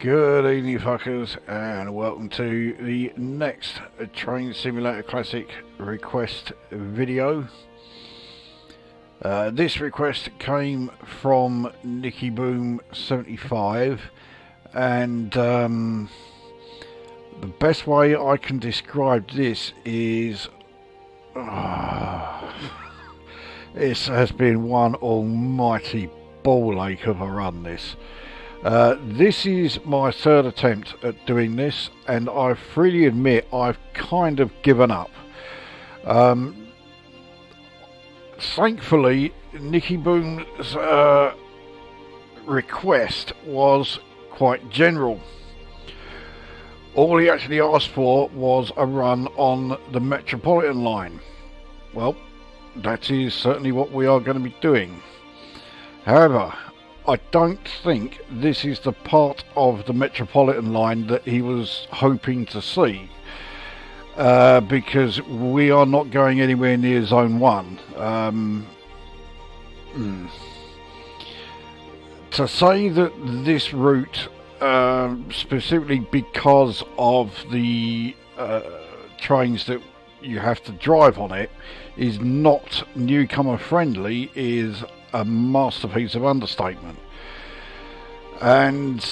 Good evening, fuckers, and welcome to the next Train Simulator Classic request video. This request came from Nicky Boom 75, and the best way I can describe this is this has been one almighty ball ache of a run, this. This is my third attempt at doing this, and I freely admit I've kind of given up. Thankfully, Nicky Boom's request was quite general. All he actually asked for was a run on the Metropolitan Line. Well, that is certainly what we are going to be doing. However, I don't think this is the part of the Metropolitan Line that he was hoping to see, because we are not going anywhere near Zone 1. To say that this route, specifically because of the trains that you have to drive on it, is not newcomer friendly is a masterpiece of understatement. And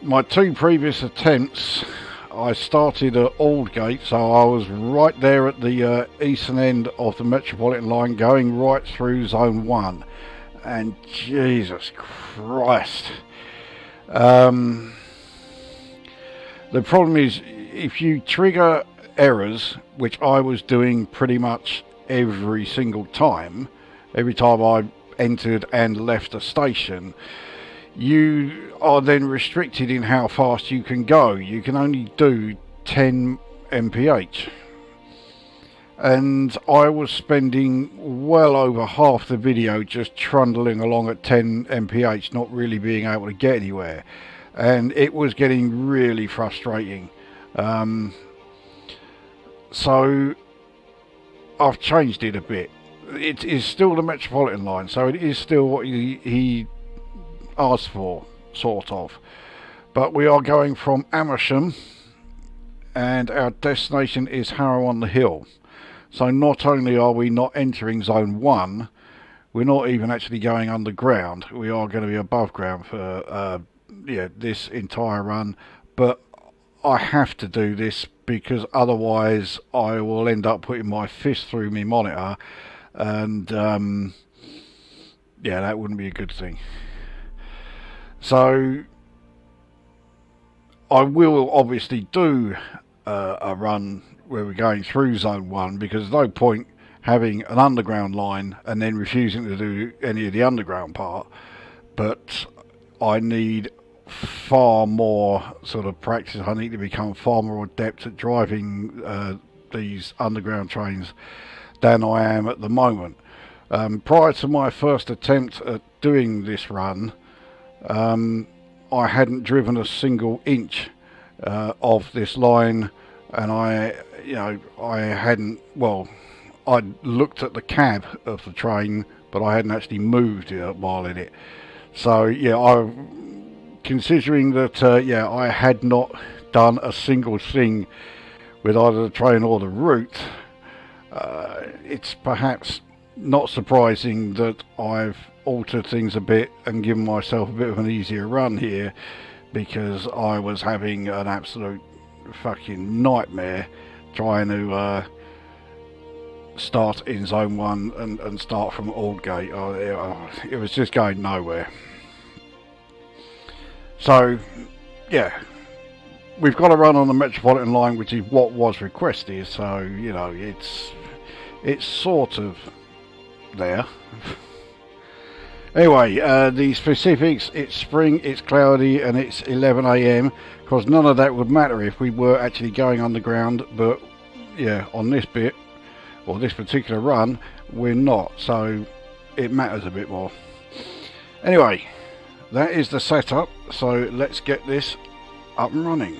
my two previous attempts, I started at Aldgate, so I was right there at the eastern end of the Metropolitan Line, going right through Zone 1, and Jesus Christ, the problem is, if you trigger errors, which I was doing pretty much every single time, every time I entered and left a station, you are then restricted in how fast you can go. You can only do 10 mph, and I was spending well over half the video just trundling along at 10 mph, not really being able to get anywhere, and it was getting really frustrating. So I've changed it a bit. It is still the Metropolitan Line, so it is still what he asked for, sort of. But we are going from Amersham, and our destination is Harrow-on-the-Hill. So not only are we not entering Zone 1, we're not even actually going underground. We are going to be above ground for this entire run. But I have to do this because otherwise I will end up putting my fist through my monitor, and that wouldn't be a good thing. So I will obviously do a run where we're going through Zone 1, because there's no point having an underground line and then refusing to do any of the underground part. But I need far more sort of practice. I need to become far more adept at driving these underground trains than I am at the moment. Prior to my first attempt at doing this run, I hadn't driven a single inch of this line, and I looked at the cab of the train, but I hadn't actually moved while in it. So considering that I had not done a single thing with either the train or the route, it's perhaps not surprising that I've altered things a bit and given myself a bit of an easier run here, because I was having an absolute fucking nightmare trying to start in Zone 1 and start from Aldgate. It was just going nowhere. So we've got to run on the Metropolitan Line, which is what was requested, so it's sort of there. Anyway, the specifics: it's spring, it's cloudy, and it's 11 AM, because none of that would matter if we were actually going underground, but on this bit, or this particular run, we're not, so it matters a bit more. Anyway, that is the setup, so let's get this up and running.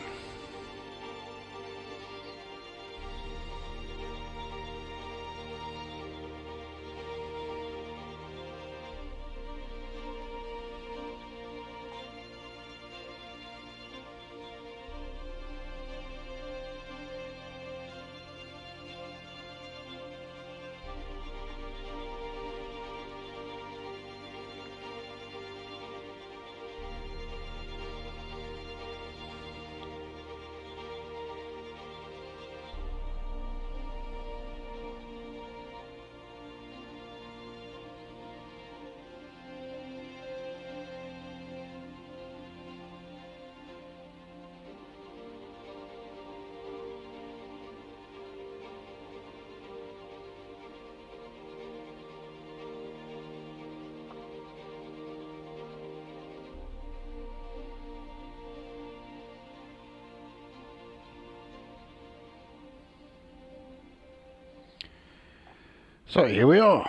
So here we are,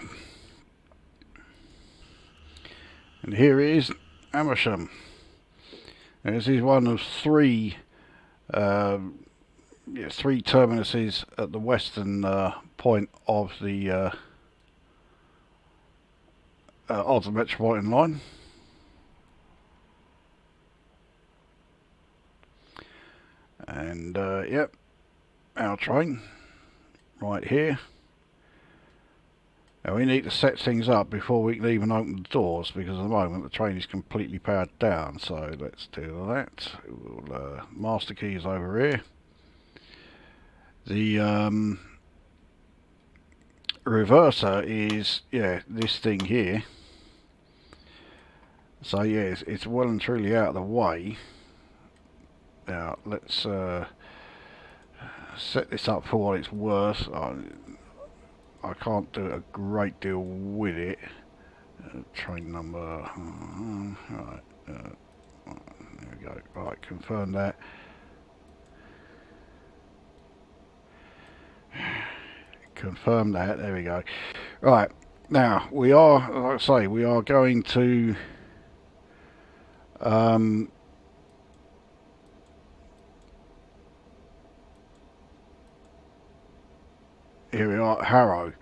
and here is Amersham. And this is one of three terminuses at the western point of the Metropolitan Line. And yep, our train right here. Now we need to set things up before we can even open the doors, because at the moment the train is completely powered down. So let's do that. We'll, master key is over here. The reverser is, this thing here. So yes, it's well and truly out of the way. Now let's set this up for what it's worth. I can't do a great deal with it. Train number, right, there we go. Right, confirm that. Confirm that, there we go. Right, now we are, like I say, we are going to here we are at Harrow,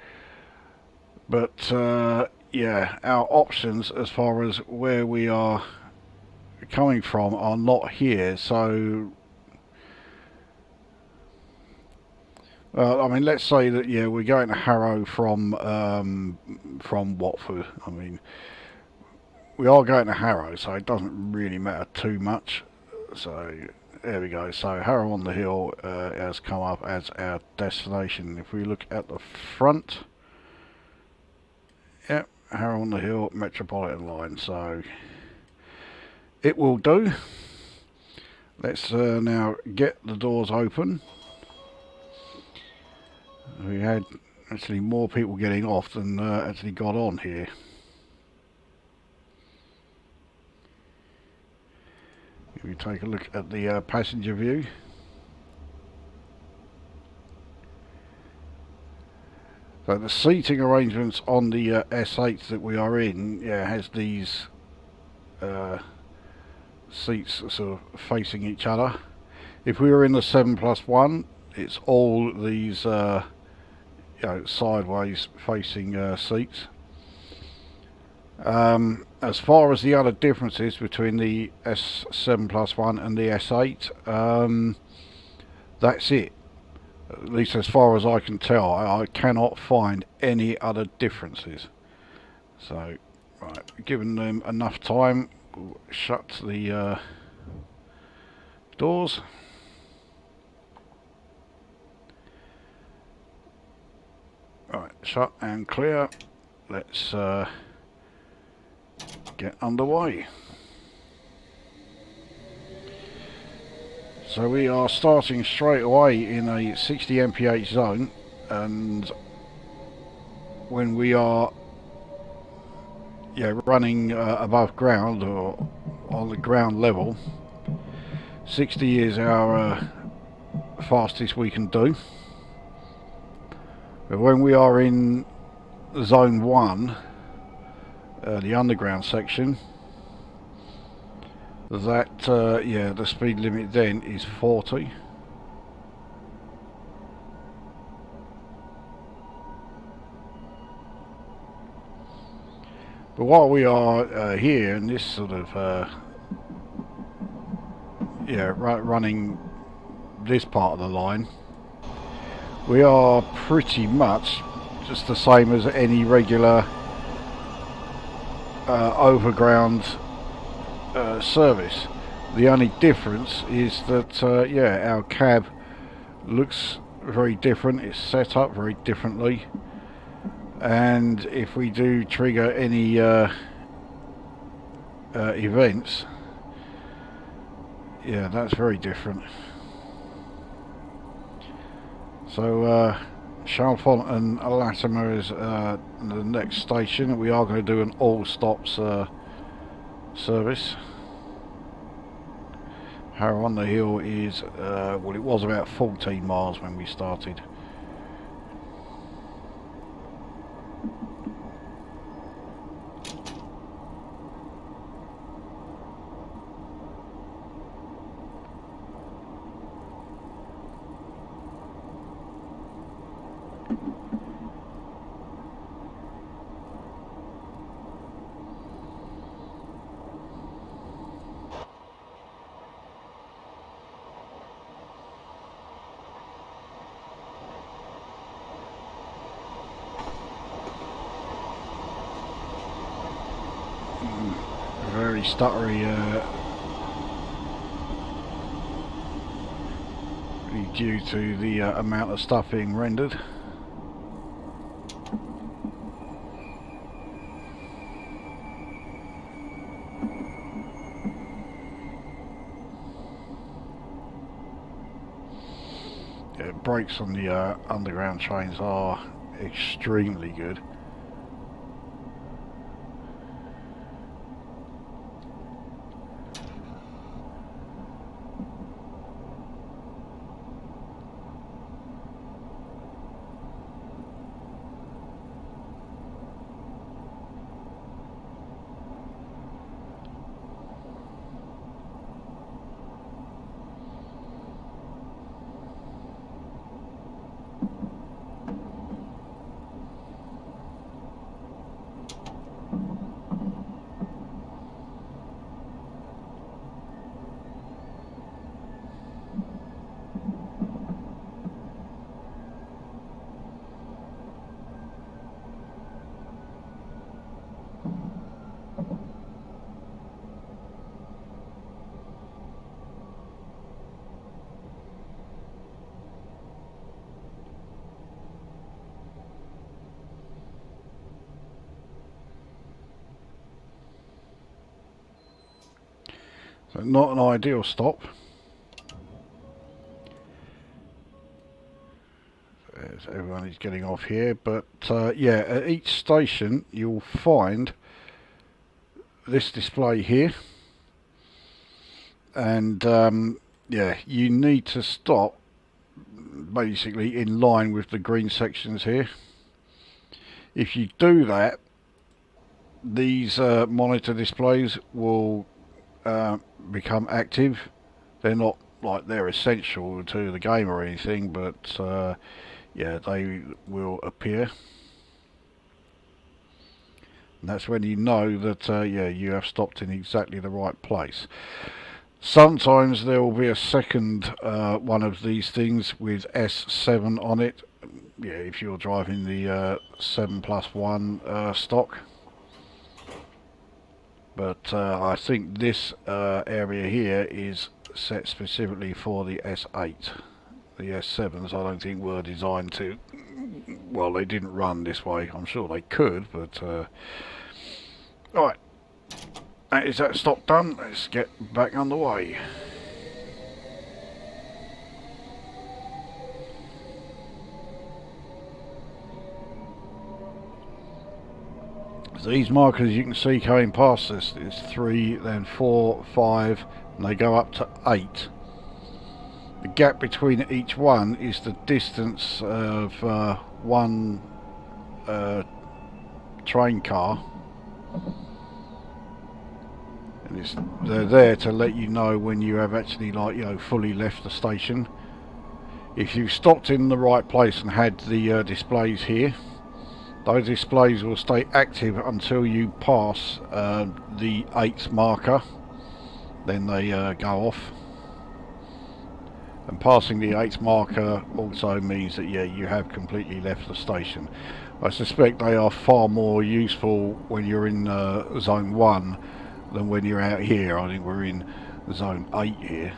but yeah, our options as far as where we are coming from are not here. So I mean, let's say that we're going to Harrow from Watford. I mean, we are going to Harrow, so it doesn't really matter too much. So there we go. So Harrow-on-the-Hill has come up as our destination. If we look at the front, yep, Harrow-on-the-Hill Metropolitan Line. So it will do. Let's now get the doors open. We had actually more people getting off than actually got on here. If we take a look at the passenger view, so the seating arrangements on the S8 that we are in, has these seats sort of facing each other. If we were in the 7+1, it's all these sideways facing seats. As far as the other differences between the S7+1 and the S8, that's it. At least as far as I can tell, I cannot find any other differences. So, right, given them enough time, we'll shut the doors. Right, shut and clear. Let's get underway. So we are starting straight away in a 60 mph zone, and when we are running above ground or on the ground level, 60 is our fastest we can do. But when we are in zone 1, the underground section, that the speed limit then is 40. But while we are here in this sort of running this part of the line, we are pretty much just the same as any regular overground service. The only difference is that our cab looks very different. It's set up very differently, and if we do trigger any events, that's very different. So Chalfont and Latimer is the next station. We are going to do an all stops service. Harrow-on-the-Hill is well, it was about 14 miles when we started. Very stuttery, due to the amount of stuff being rendered. Yeah, brakes on the underground trains are extremely good. So not an ideal stop. As everyone is getting off here, but yeah, at each station you'll find this display here, and yeah, you need to stop basically in line with the green sections here. If you do that, these monitor displays will become active. They're not like they're essential to the game or anything, but yeah, they will appear, and that's when you know that yeah, you have stopped in exactly the right place. Sometimes there will be a second one of these things with S7 on it. Yeah, if you're driving the 7+1 stock. But I think this area here is set specifically for the S8. The S7s I don't think were designed to, well, they didn't run this way. I'm sure they could, but alright, that is that stop done. Let's get back underway. These markers you can see coming past us is 3, then 4, 5, and they go up to 8. The gap between each one is the distance of one train car, and they're there to let you know when you have actually, like, you know, fully left the station. If you stopped in the right place and had the displays here, those displays will stay active until you pass the 8th marker, then they go off. And passing the 8th marker also means that, yeah, you have completely left the station. I suspect they are far more useful when you're in zone 1 than when you're out here. I think we're in zone 8 here.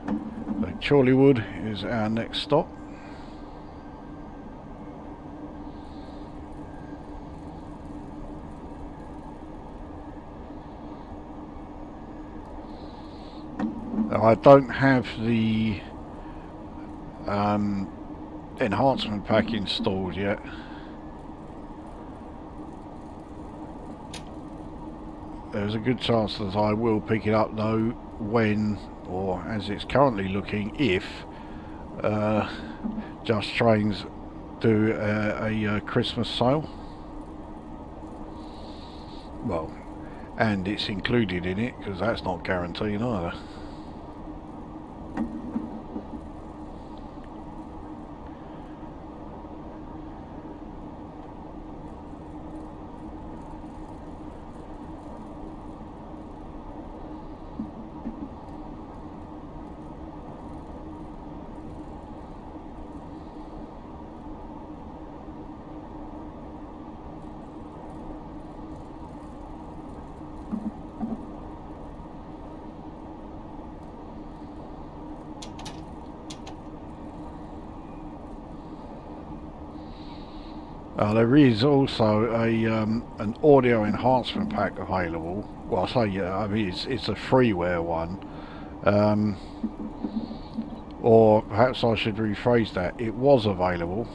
So Chorleywood is our next stop. I don't have the enhancement pack installed yet. There's a good chance that I will pick it up though when, or as it's currently looking, if Just Trains do a Christmas sale. Well, and it's included in it, because that's not guaranteed either. There is also a an audio enhancement pack available. Well, I say yeah, I mean it's a freeware one, um, or perhaps I should rephrase that. It was available.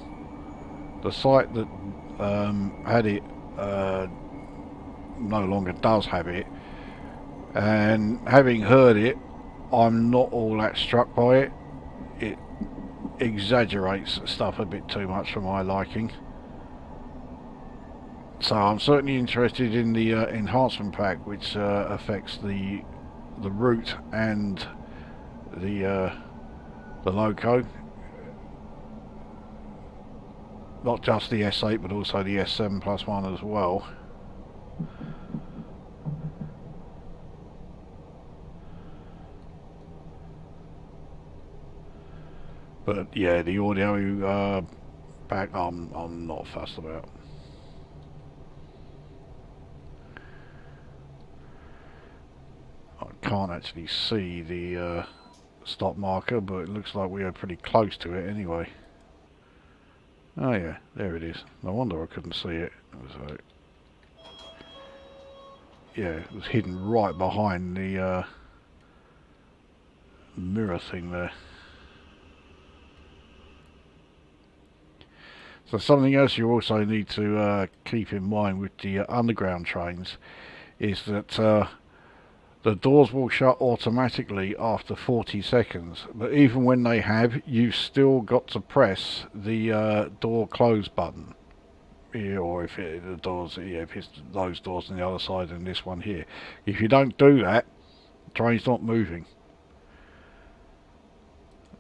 The site that had it no longer does have it, and having heard it, I'm not all that struck by it. It exaggerates stuff a bit too much for my liking. So I'm certainly interested in the enhancement pack, which affects the route and the loco, not just the S8 but also the S7+1 as well. But yeah, the audio pack I'm not fussed about. I can't actually see the stop marker, but it looks like we are pretty close to it anyway. Oh yeah, there it is. No wonder I couldn't see it. So, yeah, it was hidden right behind the mirror thing there. So something else you also need to keep in mind with the underground trains is that the doors will shut automatically after 40 seconds, but even when they have, you've still got to press the door close button. Yeah, or if it's those doors on the other side and this one here. If you don't do that, the train's not moving.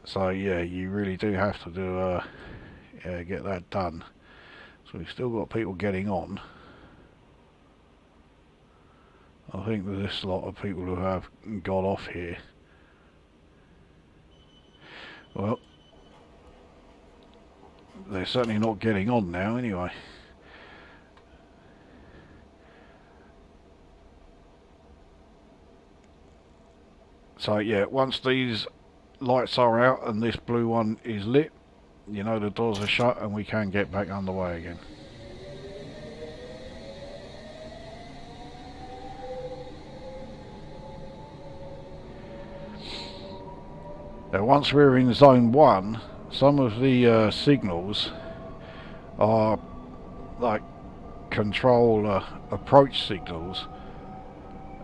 So yeah, you really do have to do get that done. So we've still got people getting on. I think there's a lot of people who have got off here. Well, they're certainly not getting on now anyway. So yeah, once these lights are out and this blue one is lit, you know the doors are shut and we can get back underway again. Now once we're in zone 1, some of the signals are like control approach signals,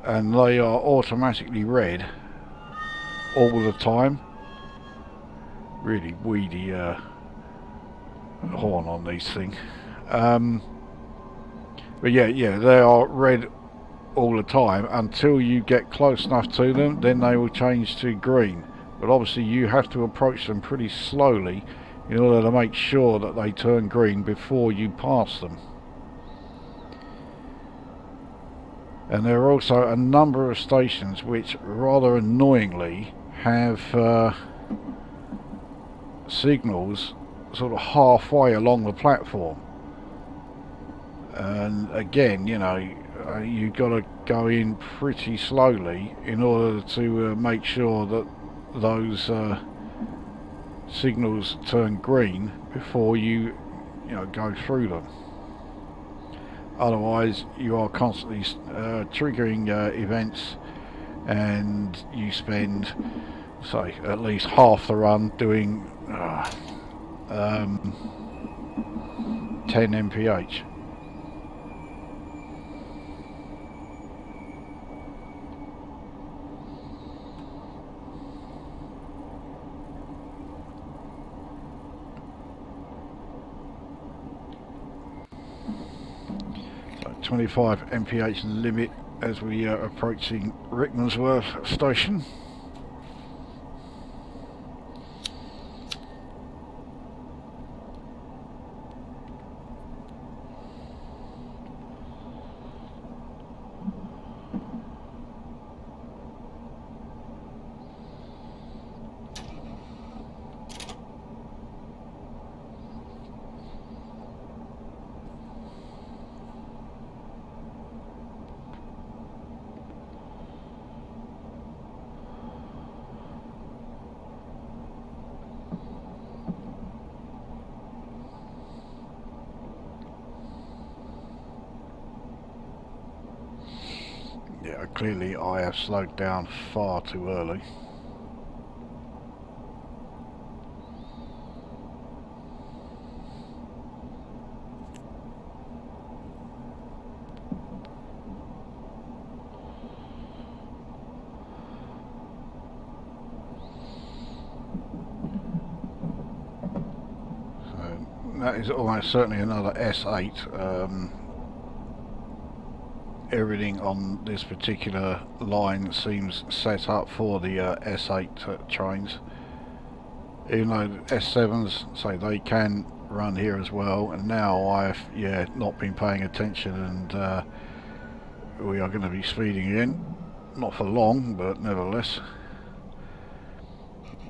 and they are automatically red all the time. Really weedy horn on these things. But yeah, they are red all the time until you get close enough to them, then they will change to green. But obviously you have to approach them pretty slowly in order to make sure that they turn green before you pass them. And there are also a number of stations which rather annoyingly have signals sort of halfway along the platform. And again, you know, you've got to go in pretty slowly in order to make sure that those signals turn green before you go through them. Otherwise you are constantly triggering events, and you spend, say, at least half the run doing 10 mph. So 25 mph limit as we are approaching Rickmansworth station. Clearly I have slowed down far too early. So that is almost certainly another S8. Everything on this particular line seems set up for the S8 trains, even though S7s say they can run here as well. And now I've not been paying attention, and we are going to be speeding in, not for long, but nevertheless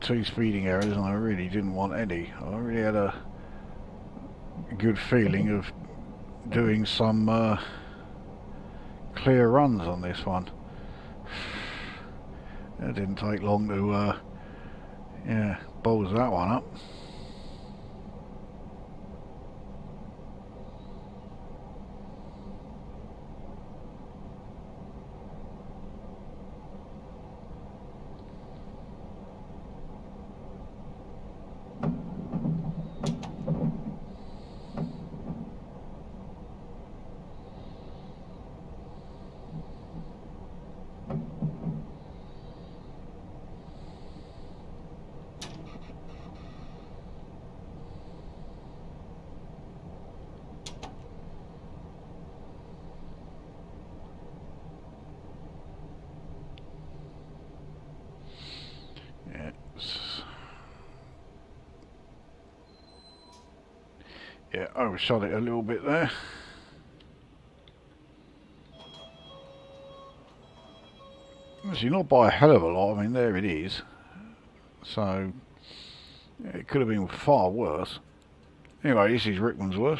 2 speeding errors, and I really didn't want any. I really had a good feeling of doing some clear runs on this one. It didn't take long to balls that one up. Yeah, overshot it a little bit there. Actually, not by a hell of a lot. I mean, there it is. So, it could have been far worse. Anyway, this is Rickmansworth.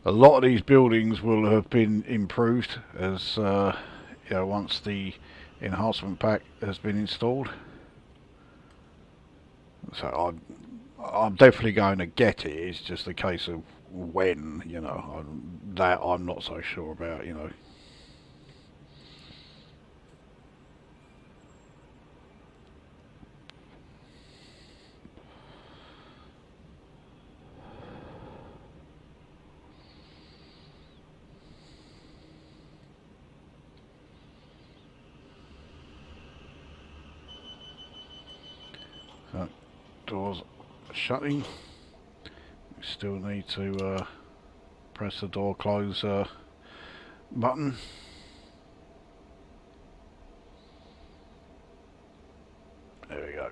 A lot of these buildings will have been improved as once the enhancement pack has been installed. So I'm definitely going to get it. It's just a case of when, that I'm not so sure about, So, doors shutting. We still need to press the door close button. There we go.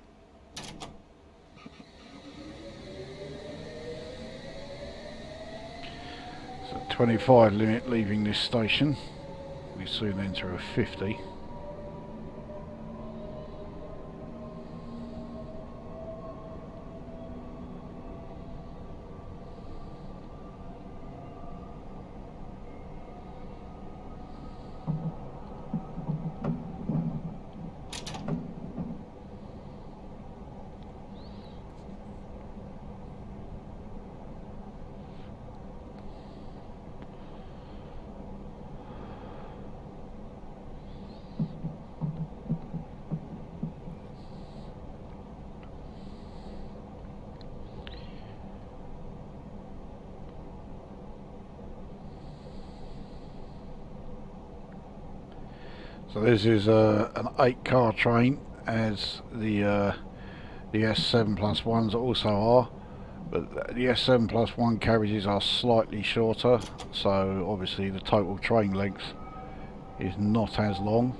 So 25 limit leaving this station. We soon enter a 50. So this is an 8-car train, as the S7 plus 1s also are, but the S7 plus 1 carriages are slightly shorter, so obviously the total train length is not as long.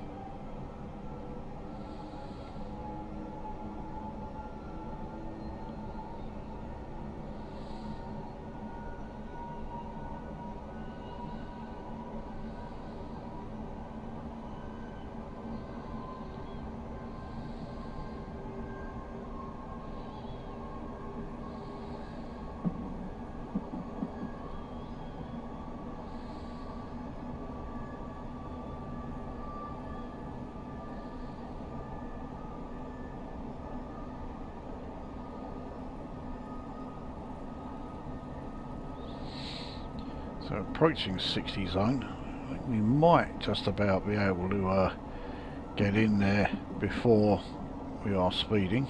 So approaching 60 zone. I think we might just about be able to get in there before we are speeding.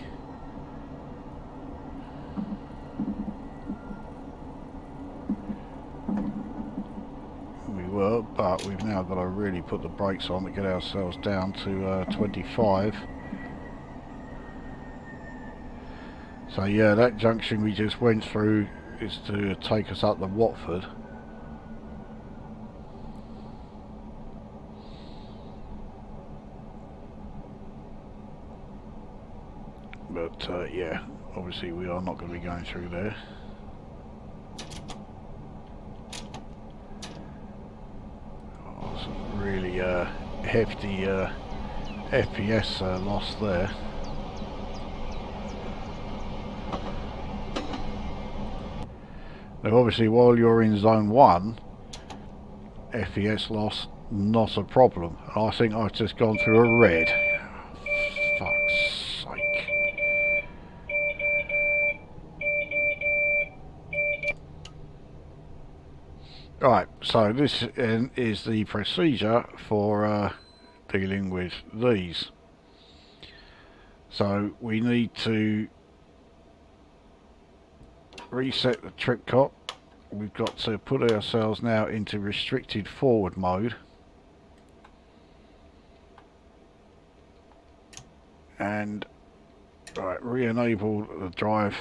We were, but we've now got to really put the brakes on to get ourselves down to 25. So yeah, that junction we just went through is to take us up to Watford. But yeah, obviously we are not going to be going through there. Oh, some really hefty FPS loss there. Now obviously while you're in zone 1, FPS loss not a problem. And I think I've just gone through a red. Fuck's sake. Right, so this is the procedure for dealing with these. So we need to reset the trip cop. We've got to put ourselves now into restricted forward mode. And right, re-enable the drive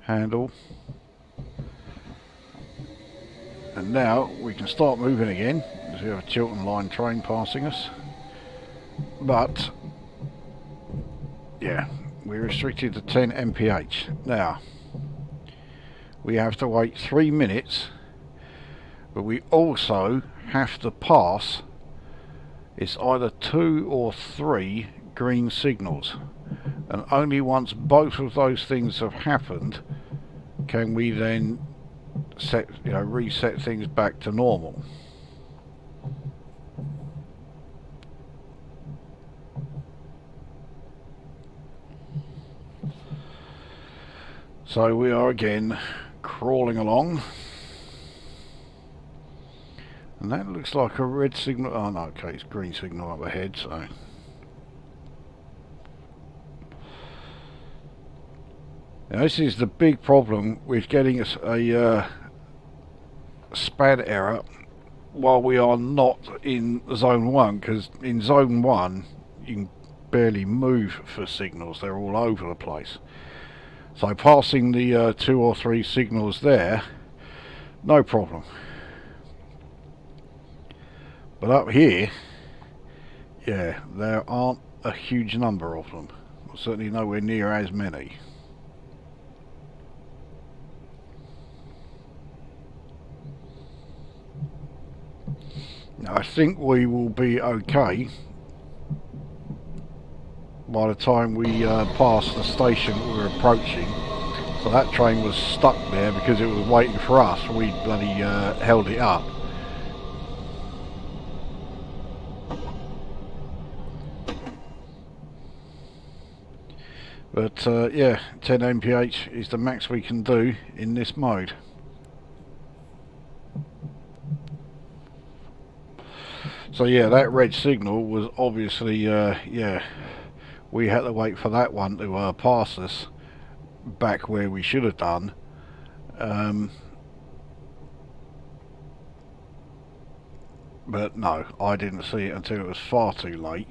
handle. And now we can start moving again, because we have a Chiltern Line train passing us. But yeah, we're restricted to 10 mph. Now we have to wait 3 minutes, but we also have to pass, it's either 2 or 3 green signals, and only once both of those things have happened can we then reset things back to normal. So we are again crawling along, and that looks like a red signal. Oh no, okay, it's green signal up ahead. So now this is the big problem with getting us a SPAD error while we are not in zone 1, because in zone 1 you can barely move for signals, they're all over the place. So passing the 2 or 3 signals there, no problem. But up here, yeah, there aren't a huge number of them. Certainly nowhere near as many. Now I think we will be okay by the time we pass the station that we're approaching. So that train was stuck there because it was waiting for us. We bloody held it up. But yeah, 10 mph is the max we can do in this mode. So yeah, that red signal was obviously, yeah, we had to wait for that one to pass us back where we should have done. But no, I didn't see it until it was far too late.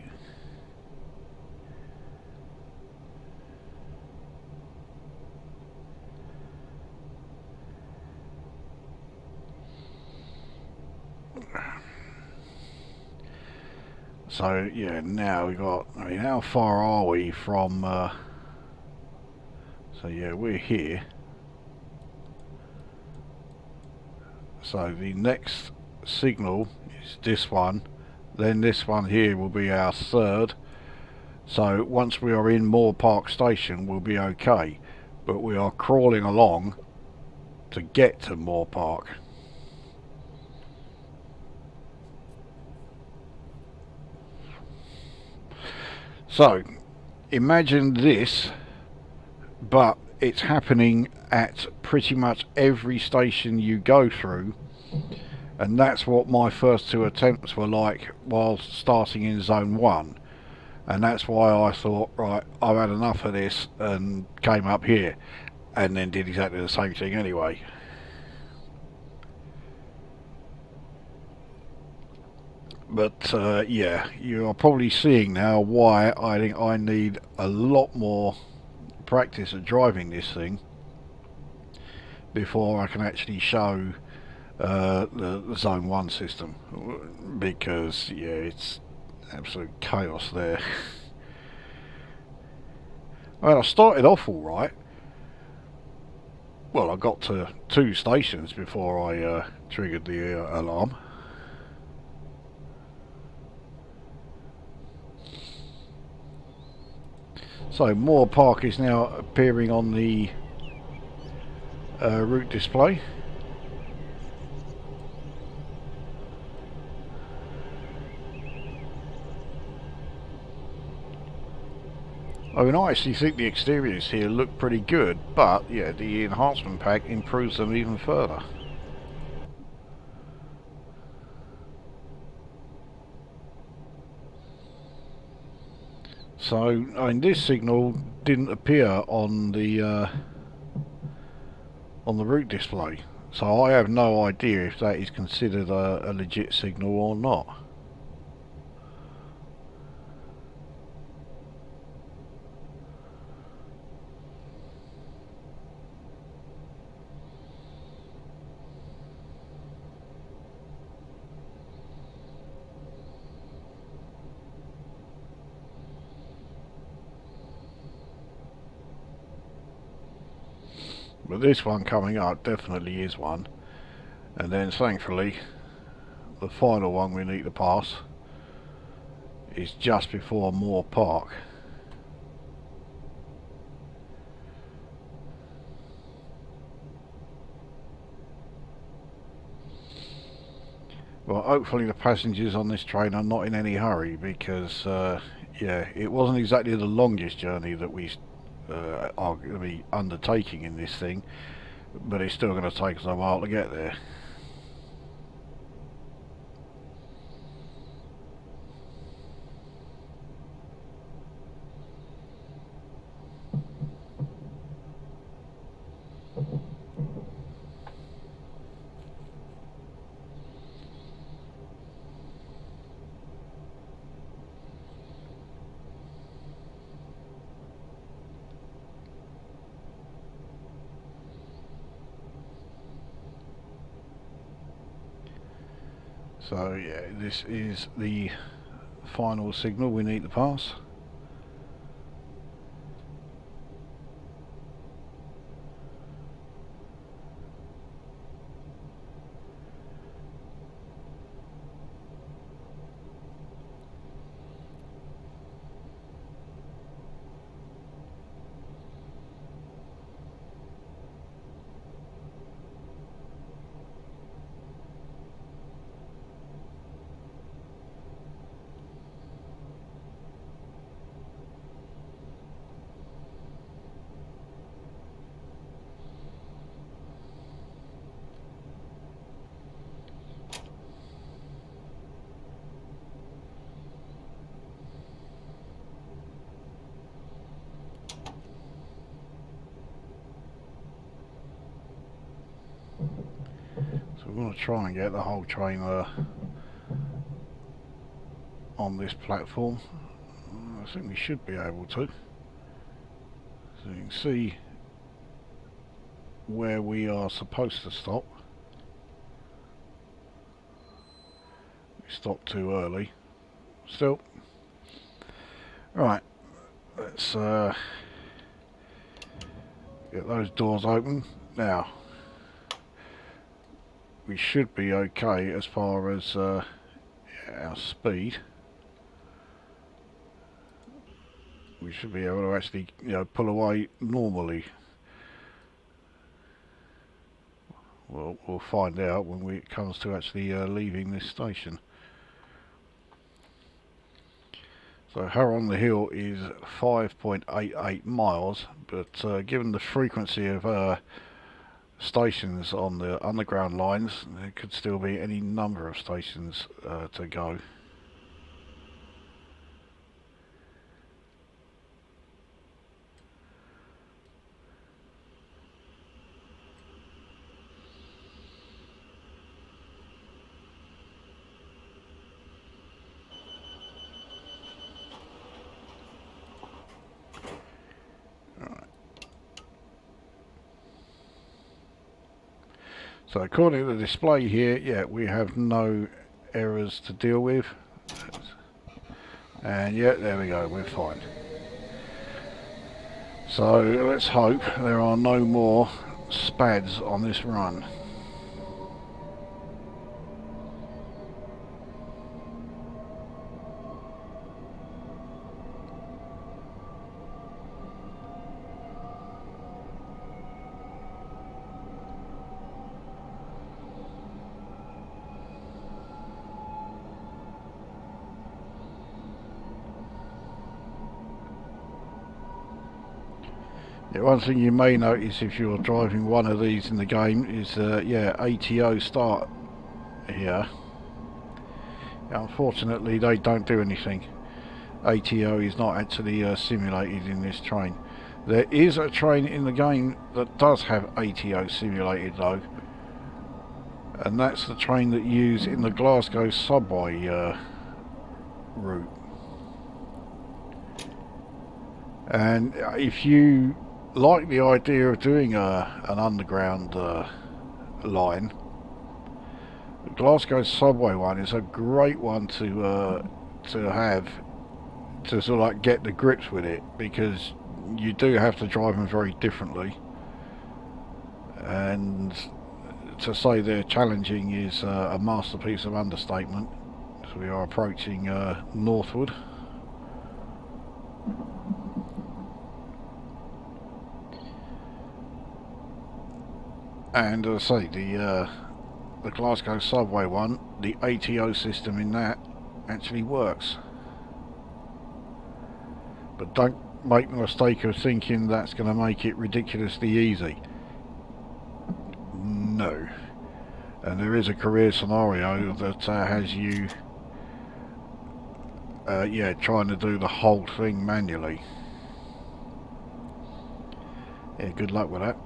So yeah, now we got, I mean, how far are we from, so yeah, we're here. So the next signal is this one, then this one here will be our third. So once we are in Moor Park Station we'll be okay, but we are crawling along to get to Moor Park. So imagine this, but it's happening at pretty much every station you go through, and that's what my first two attempts were like while starting in zone 1, and that's why I thought, right, I've had enough of this, and came up here and then did exactly the same thing anyway. But yeah, you are probably seeing now why I think I need a lot more practice at driving this thing before I can actually show the zone 1 system, because yeah, it's absolute chaos there. I mean, I started off alright. Well, I got to 2 stations before I triggered the alarm. So more park is now appearing on the route display. I mean, I actually think the exteriors here look pretty good, but yeah, the enhancement pack improves them even further. So, I mean, this signal didn't appear on the route display, so I have no idea if that is considered a legit signal or not. But this one coming up definitely is one. And then thankfully, the final one we need to pass is just before Moor Park. Well, hopefully the passengers on this train are not in any hurry, because yeah, it wasn't exactly the longest journey that we are going to be undertaking in this thing, but it's still going to take us a while to get there. So yeah, this is the final signal we need to pass. So we're going to try and get the whole train on this platform. I think we should be able to. So you can see where we are supposed to stop. We stopped too early. Still. Right, let's get those doors open. Now, we should be okay as far as our speed. We should be able to actually, pull away normally. Well, we'll find out when it comes to actually leaving this station. So Harrow-on-the-Hill is 5.88 miles, but given the frequency of stations on the underground lines. There could still be any number of stations to go. So according to the display here, yeah, we have no errors to deal with. And yeah, there we go, we're fine. So let's hope there are no more spads on this run. Yeah, one thing you may notice if you're driving one of these in the game is, yeah, ATO start here. Unfortunately, they don't do anything. ATO is not actually simulated in this train. There is a train in the game that does have ATO simulated though, and that's the train that you use in the Glasgow subway route. And if you like the idea of doing an underground line, the Glasgow subway one is a great one to have to sort of like get the grips with it, because you do have to drive them very differently, and to say they're challenging is a masterpiece of understatement. So we are approaching Northwood. And as I say, the Glasgow subway one, the ATO system in that actually works. But don't make the mistake of thinking that's going to make it ridiculously easy. No. And there is a career scenario that has you yeah, trying to do the whole thing manually. Yeah, good luck with that.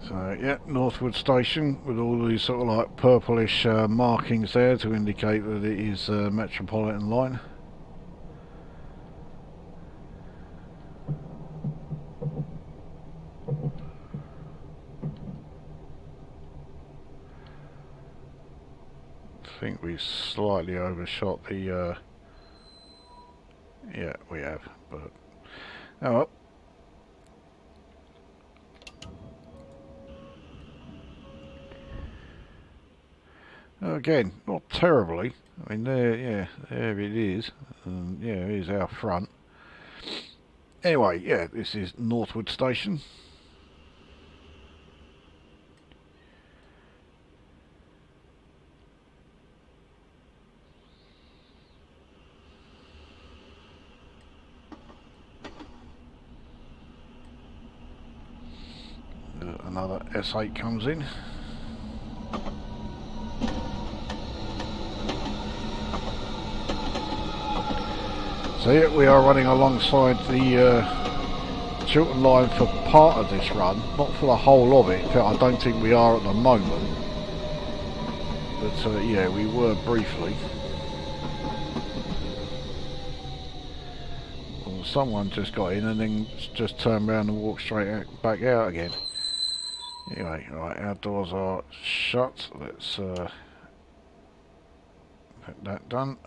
So yeah, Northwood Station with all these sort of like purplish markings there to indicate that it is Metropolitan Line. I think we slightly overshot the yeah, we have, but oh well. Again, not terribly. I mean, there, yeah, there it is. Yeah, here's our front. Anyway, yeah, this is Northwood Station. Another S8 comes in. So yeah, we are running alongside the Chiltern line for part of this run, not for the whole of it. In fact, I don't think we are at the moment, but yeah, we were briefly. Well, someone just got in and then just turned around and walked straight back out again. Anyway, right, our doors are shut. Let's Get that done.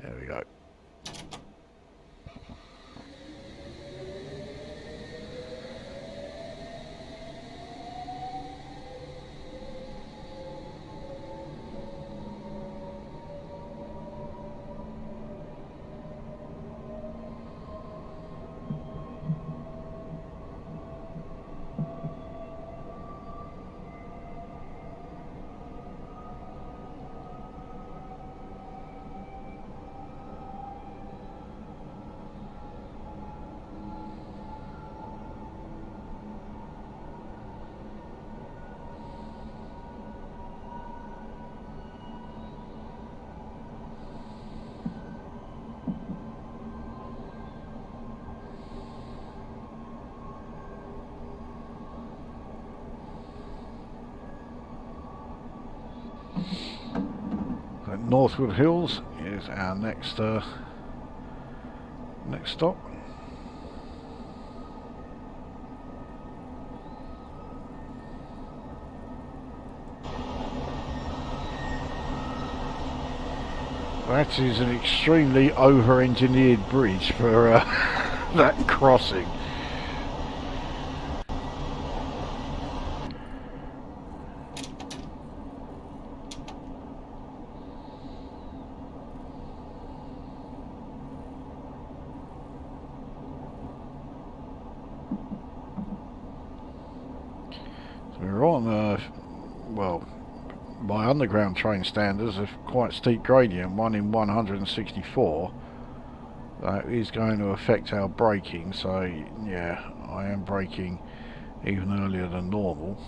There we go. Northwood Hills is our next stop. That is an extremely over-engineered bridge for that crossing. We're on, well, by underground train standards, a quite steep gradient, 1 in 164. That is going to affect our braking, so yeah, I am braking even earlier than normal.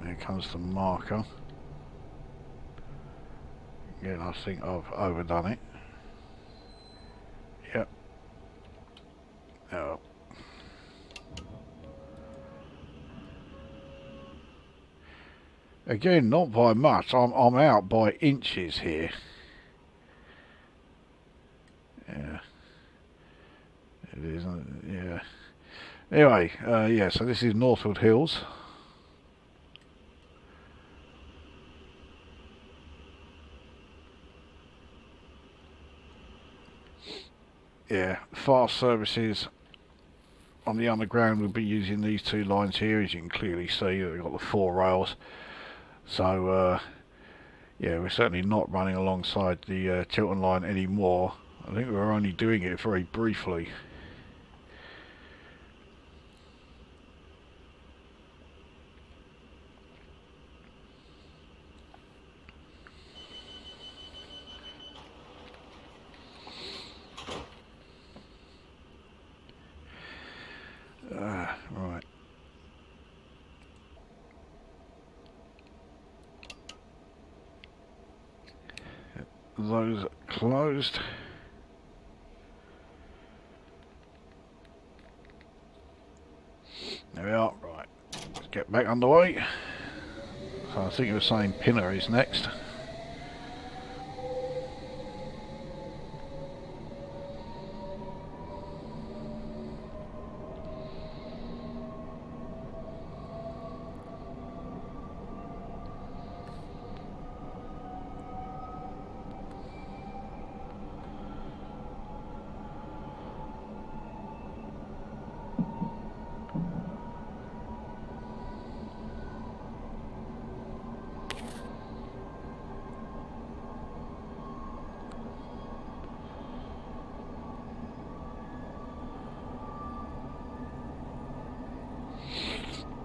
Here comes the marker. Again, I think I've overdone it. Yep. Oh. Again, not by much. I'm out by inches here. Yeah. It isn't. Yeah. Anyway, yeah. So this is Northwood Hills. Yeah, fast services on the underground will be using these two lines here, as you can clearly see. They've got the 4 rails. So, yeah, we're certainly not running alongside the Chiltern line anymore. I think we're only doing it very briefly. Right. Those closed. There we are. Right. Let's get back underway. So I think you were saying Pinner is next.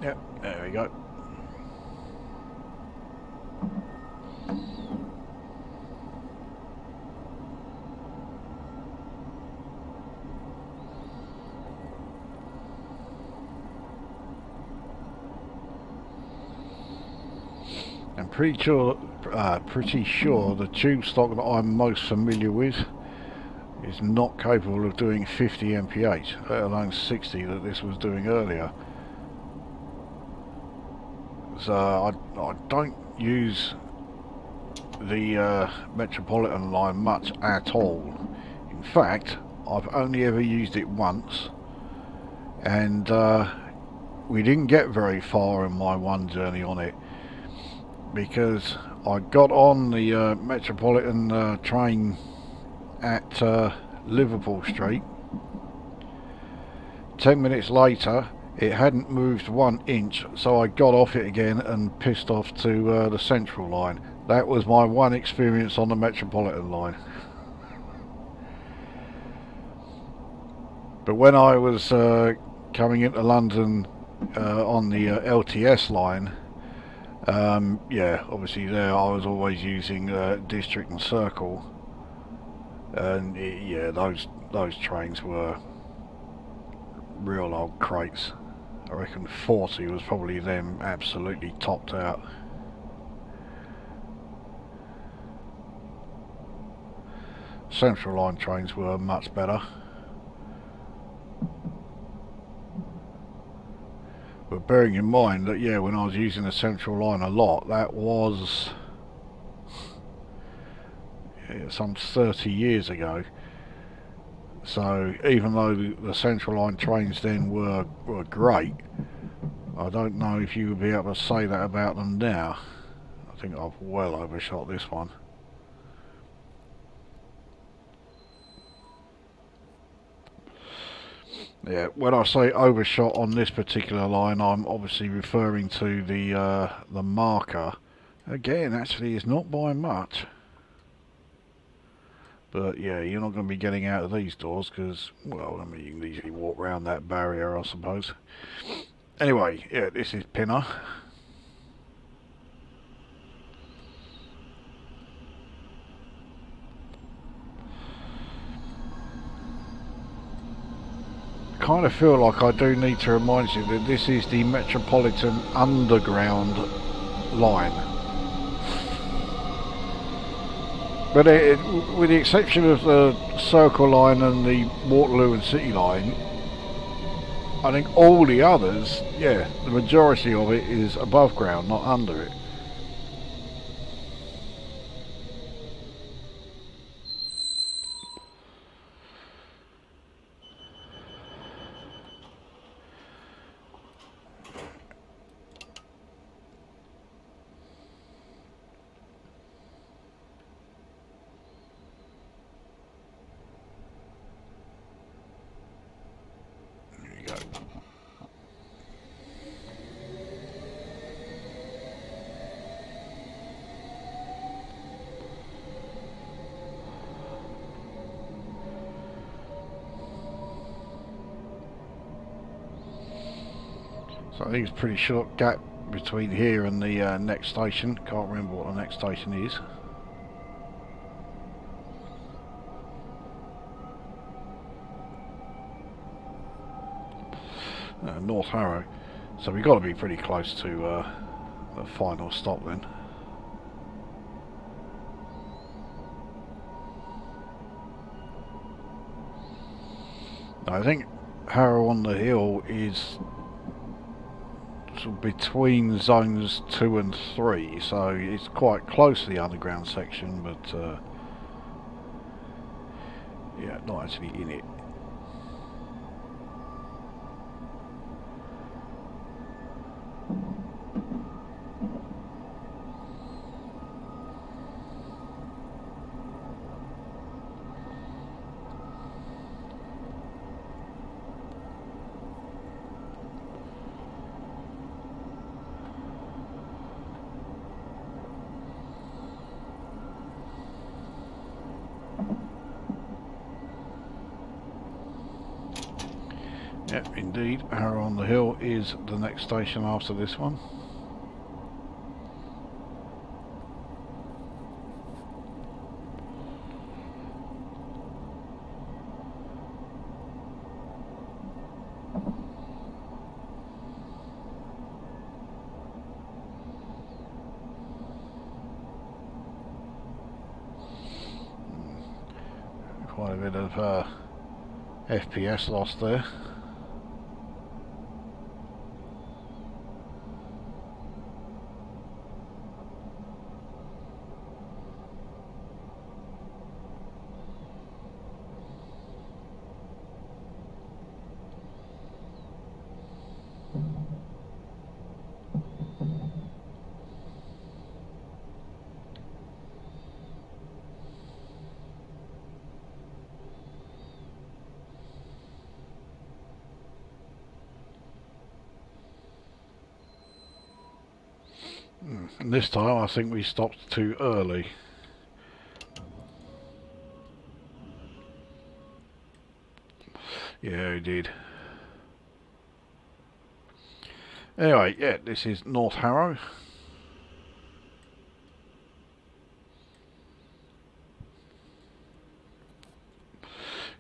Yep, there we go. Yep, 1 I'm pretty sure the tube stock that I'm most familiar with is not capable of doing 50 mph, let alone 60 that this was doing earlier. So I don't use the Metropolitan Line much at all. In fact, I've only ever used it once, and we didn't get very far in my one journey on it, because I got on the Metropolitan train at Liverpool Street. 10 minutes later it hadn't moved 1 inch, so I got off it again and pissed off to the Central Line. That was my one experience on the Metropolitan Line. But when I was coming into London on the LTS line, yeah, obviously there I was always using District and Circle, and yeah, those trains were real old crates. I reckon 40 was probably them absolutely topped out. Central Line trains were much better. But bearing in mind that, yeah, when I was using the Central Line a lot, that was some 30 years ago. So even though the Central Line trains then were great, I don't know if you would be able to say that about them now. I think I've well overshot this one. Yeah, when I say overshot on this particular line, I'm obviously referring to the marker. Again, actually, it's not by much. But yeah, you're not going to be getting out of these doors because, well, I mean, you can easily walk around that barrier, I suppose. Anyway, yeah, this is Pinner. Kind of feel like I do need to remind you that this is the Metropolitan Underground line. But with the exception of the Circle Line and the Waterloo and City Line, I think all the others, yeah, the majority of it is above ground, not under it. So I think it's a pretty short gap between here and the next station. Can't remember what the next station is. North Harrow. So we've got to be pretty close to the final stop then. I think Harrow-on-the-Hill is sort of between zones 2 and 3, so it's quite close to the underground section, but yeah, not actually in it. Yep, indeed, Harrow-on-the-Hill is the next station after this one. bit of FPS loss there. And this time I think we stopped too early. Yeah, we did. Anyway, yeah, this is North Harrow.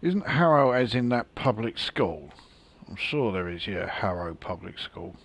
Isn't Harrow as in that public school? I'm sure there is, yeah, Harrow Public School.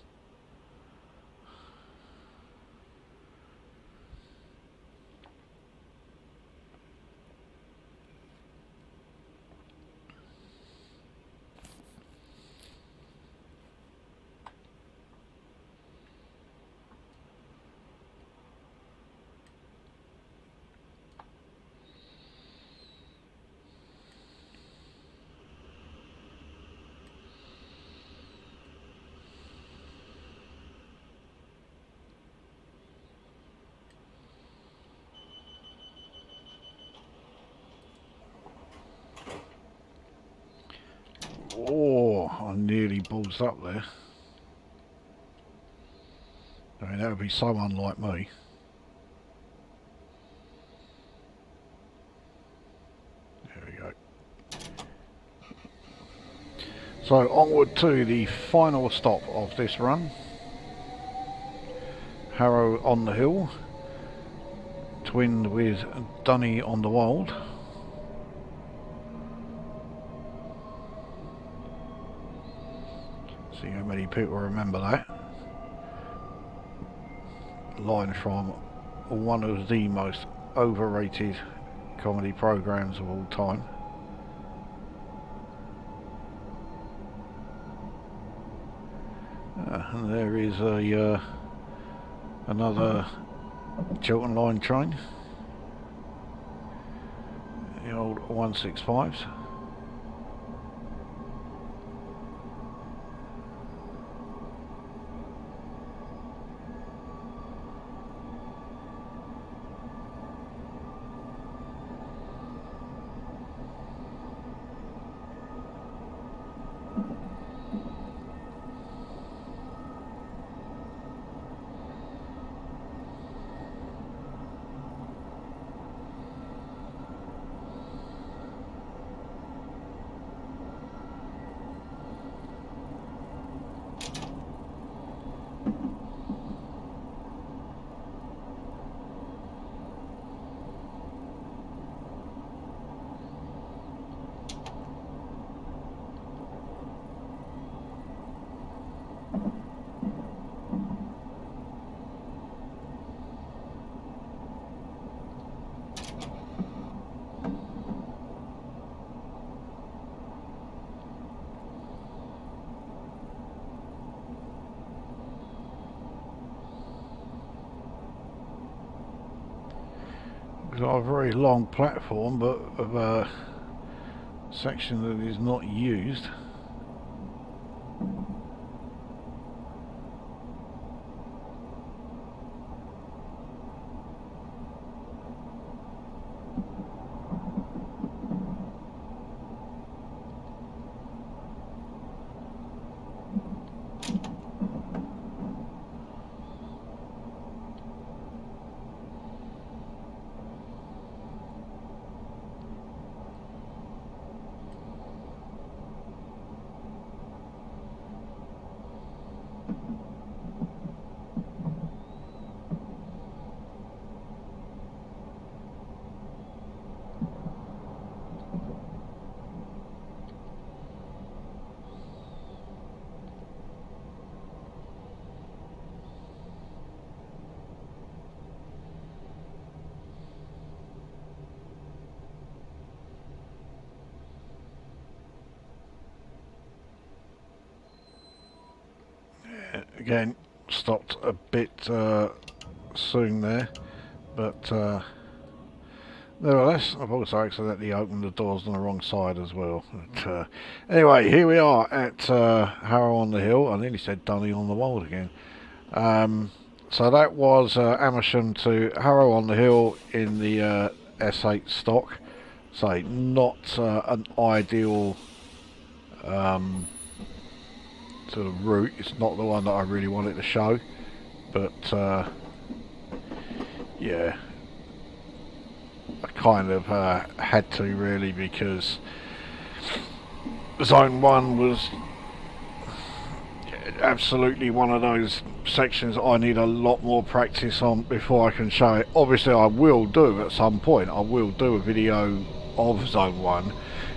Oh, I nearly bullsed up there. I mean, that would be so unlike me. There we go. So onward to the final stop of this run. Harrow-on-the-Hill, twinned with Dunny-on-the-Wold. See how many people remember that. Line from one of the most overrated comedy programs of all time. And there is a another Chiltern Line train, the old 165s. Got a very long platform, but of a section that is not used. Again, stopped a bit soon there, but nevertheless, I've also accidentally opened the doors on the wrong side as well. But, anyway, here we are at Harrow-on-the-Hill. I nearly said Dunny-on-the-Wold again. So that was Amersham to Harrow-on-the-Hill in the S8 stock. So not an ideal sort of route. It's not the one that I really wanted to show, but yeah, I kind of had to really, because Zone 1 was absolutely one of those sections I need a lot more practice on before I can show it. Obviously I will do at some point, I will do a video of Zone 1,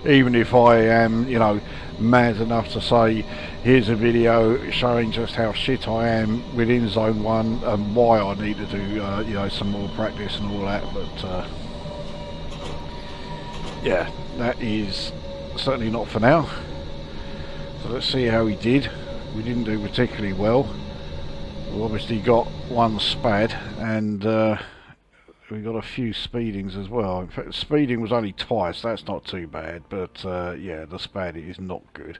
even if I am, you know, mad enough to say here's a video showing just how shit I am within Zone 1 and why I need to do you know, some more practice and all that. But yeah, that is certainly not for now. So let's see how he did. We didn't do particularly well. We obviously got one spad, and we got a few speedings as well. In fact, speeding was only twice, that's not too bad, but yeah, the spad is not good.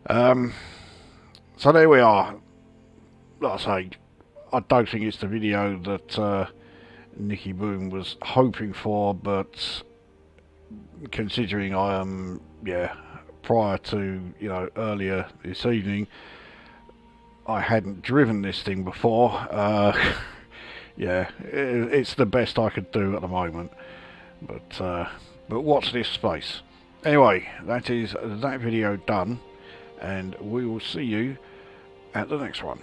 So there we are. Like I say, I don't think it's the video that Nicky Boom was hoping for, but considering I am, yeah, prior to, you know, earlier this evening, I hadn't driven this thing before. Yeah, it's the best I could do at the moment. But watch this space. Anyway, that is that video done, and we will see you at the next one.